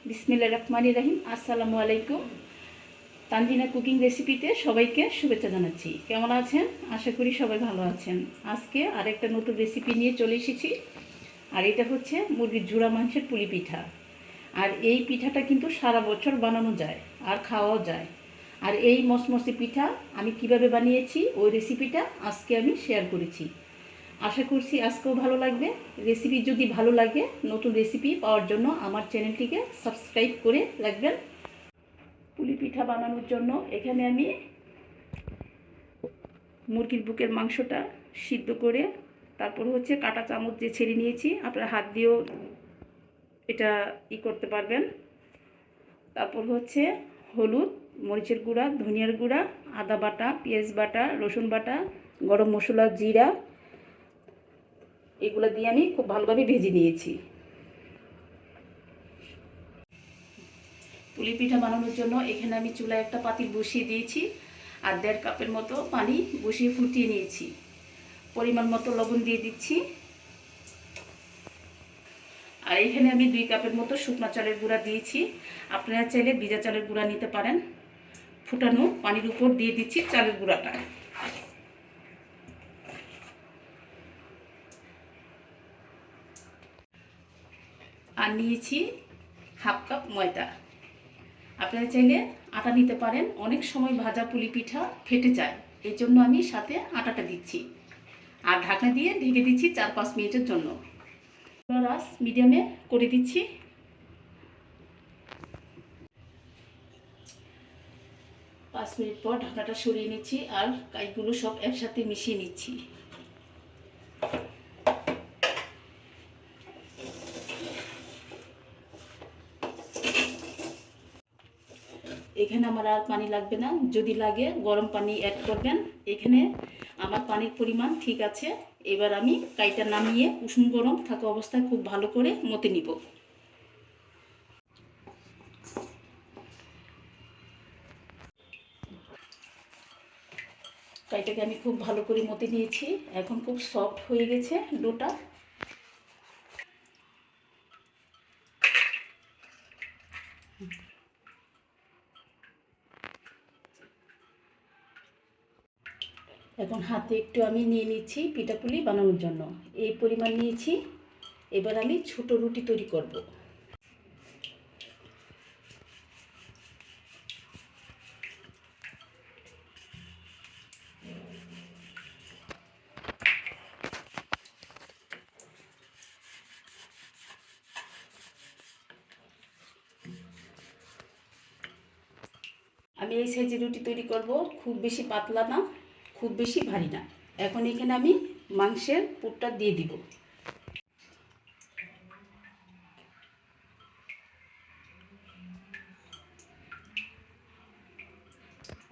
বিসমিল্লাহির রহমানির রহিম। আসসালামু আলাইকুম। তানজিনা কুকিং রেসিপিতে সবাইকে শুভেচ্ছা জানাচ্ছি। কেমন আছেন? আশা করি সবাই ভালো আছেন। আজকে আরেকটা নতুন রেসিপি নিয়ে চলে এসেছি। আর এটা হচ্ছে মুরগির জোড়া মাংসের পুলি পিঠা। আর এই পিঠাটা কিন্তু সারা বছর বানানো যায় আর খাওয়াও যায়। আর এই মসমসে পিঠা আমি কিভাবে বানিয়েছি ওই রেসিপিটা আজকে আমি শেয়ার করেছি। আশা করছি আজকেও ভালো লাগবে। রেসিপি যদি ভালো লাগে, নতুন রেসিপি পাওয়ার জন্য আমার চ্যানেলটিকে সাবস্ক্রাইব করে রাখবেন। পুলি পিঠা বানানোর জন্য এখানে আমি মুরগির বুকের মাংসটা সিদ্ধ করে তারপর হচ্ছে কাঁটা চামচ দিয়ে ছেড়ে নিয়েছি। আপনারা হাত দিয়েও এটা করতে পারবেন। তারপর হচ্ছে হলুদ, মরিচের গুঁড়া, ধনিয়ার গুঁড়া, আদা বাটা, পেঁয়াজ বাটা, রসুন বাটা, গরম মশলা, জিরা, এগুলো দিয়ে আমি খুব ভালোভাবে ভেজে নিয়েছি। পুলি পিঠা বানানোর জন্য এখানে আমি চুলায় একটা পাতিল বসিয়ে দিয়েছি আর 1.5 কাপের মতো পানি বসিয়ে ফুটিয়ে নিয়েছি। পরিমাণ মতো লবণ দিয়ে দিচ্ছি। আর এখানে আমি 2 কাপের মতো শুকনো চালের গুঁড়া দিয়েছি। আপনারা চাইলে ভিজা চালের গুঁড়া নিতে পারেন। ফুটানো পানির উপর দিয়ে দিচ্ছি চালের গুঁড়াটা। আর নিয়েছি 1/2 কাপ ময়দা। আপনারা চাইলে আটা নিতে পারেন। অনেক সময় ভাজা পুলি পিঠা ফেটে যায়, এই জন্য আমি সাথে আটাটা দিচ্ছি। আর ঢাকনা দিয়ে ঢেকে দিচ্ছি 4-5 মিনিটের জন্য। রাস মিডিয়ামে করে দিচ্ছি। 5 মিনিট পর ঢাকনাটা সরিয়ে নিচ্ছি আর কাইগুলো সব একসাথে মিশিয়ে নিচ্ছি। এখানে আমার আর পানি লাগবে না, যদি লাগে গরম পানি অ্যাড করবেন। এখানে আমার পানির পরিমাণ ঠিক আছে। এবার আমি কাইটা নামিয়ে উষ্ণ গরম থাকা অবস্থায় খুব ভালো করে মতে নিব। কাইটাকে আমি খুব ভালো করে মতে নিয়েছি। এখন খুব সফট হয়ে গেছে ডোটা। এখন হাতে একটু আমি নিয়ে নিচ্ছি পিঠাপুলি বানানোর জন্য। এই পরিমাণ নিয়েছি। এবার আমি ছোট রুটি তৈরি করব। আমি এই সাইজের রুটি তৈরি করব, খুব বেশি পাতলা না, খুব বেশি ভারী না। এখন এখানে আমি মাংসের পুরটা দিয়ে দিব।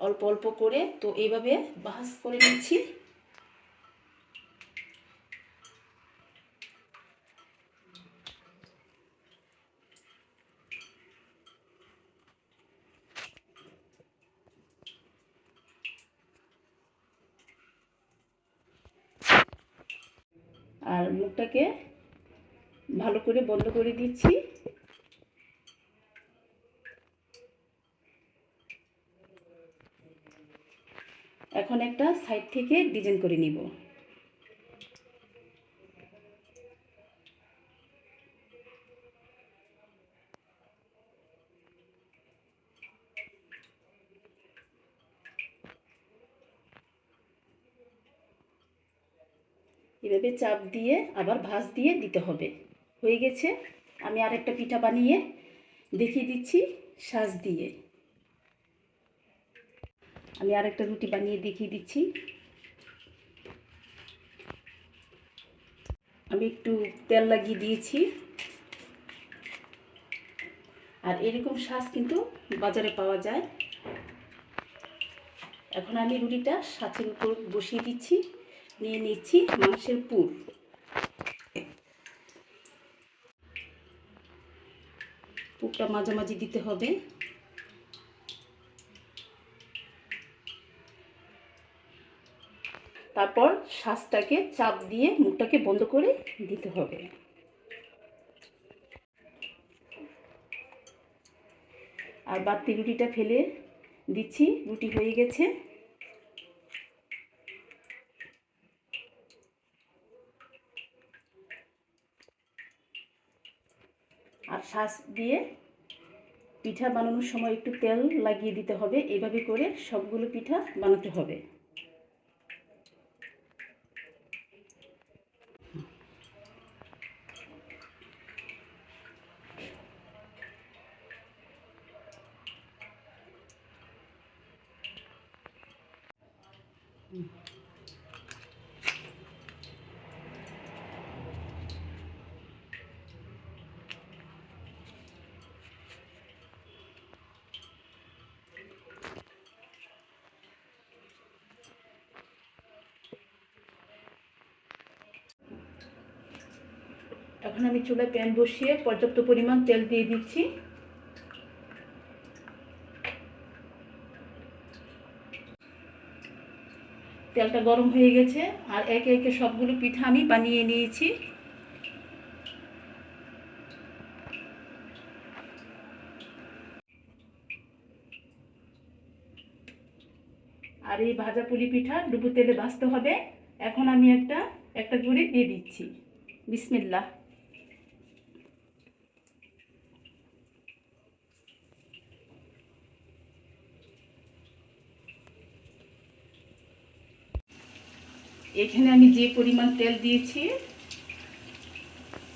অল্প অল্প করে তো এইভাবে ভাঁজ করে নিচ্ছি। আর মুখটাকে ভালো করে বন্ধ করে দিচ্ছি। এখন একটা সাইড থেকে ডিজাইন করে নিব। এভাবে চাপ দিয়ে আবার ভাঁজ দিয়ে দিতে হবে। হয়ে গেছে। আমি আরেকটা পিঠা বানিয়ে দেখিয়ে দিচ্ছি সাজ দিয়ে। আমি আরেকটা রুটি বানিয়ে দেখিয়ে দিচ্ছি। আমি একটু তেল লাগিয়ে দিয়েছি। আর এরকম সাজ কিন্তু বাজারে পাওয়া যায়। এখন আমি রুটিটা সাঁচের উপর বসিয়ে দিচ্ছি। নিয়ে নিচ্ছি মাংসের পুর। পুরটা মাঝামাঝি দিতে হবে। তারপর সাজটাকে চাপ দিয়ে মুখটাকে বন্ধ করে দিতে হবে। আর বাড়তি রুটিটা ফেলে দিচ্ছি। রুটি হয়ে গেছে। আর শাঁস দিয়ে পিঠা বানানোর সময় একটু তেল লাগিয়ে দিতে হবে। এভাবে করে সবগুলো পিঠা বানাতে হবে। এখন আমি চুলায় প্যান বসিয়ে পর্যাপ্ত পরিমাণ তেল দিয়ে দিচ্ছি। তেলটা গরম হয়ে গেছে। আর একে একে সবগুলো পিঠা আমি বানিয়ে নিয়েছি। আর এই ভাজা পুলি পিঠা ডুবো তেলে ভাজতে হবে। এখন আমি একটা একটা করে দিয়ে দিচ্ছি। বিসমিল্লাহ। এখানে আমি যে পরিমাণ তেল দিয়েছি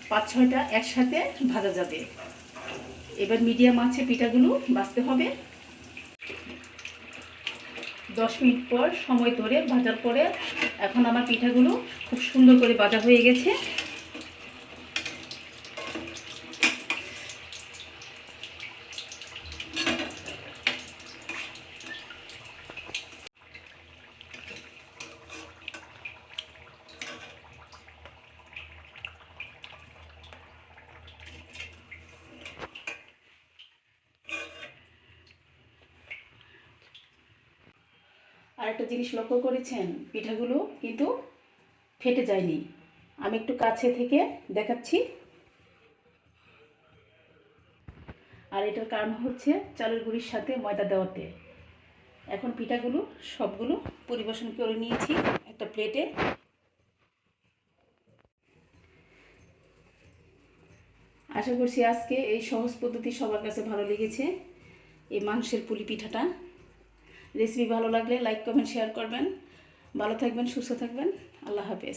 5-6টা একসাথে ভাজা যাবে। এবার মিডিয়াম আঁচে পিঠাগুলো ভাজতে হবে। 10 মিনিট পর সময় ধরে ভাজার পরে এখন আমার পিঠাগুলো খুব সুন্দর করে ভাজা হয়ে গেছে। আর একটা জিনিস লক্ষ্য করেছেন, পিঠাগুলো কিন্তু ফেটে যায়নি। আমি একটু কাছে থেকে দেখাচ্ছি। আর এটার কারণ হচ্ছে চালের গুঁড়ির সাথে ময়দা দেওয়াতে। এখন পিঠাগুলো সবগুলো পরিবেশন করে নিয়েছি একটা প্লেটে। আশা করছি আজকে এই সহজ পদ্ধতি সবার কাছে ভালো লেগেছে। এই মাংসের পুলি পিঠাটা রেসিপি ভালো লাগলে লাইক কমেন্ট শেয়ার করবেন। ভালো থাকবেন, সুস্থ থাকবেন। আল্লাহ হাফেজ।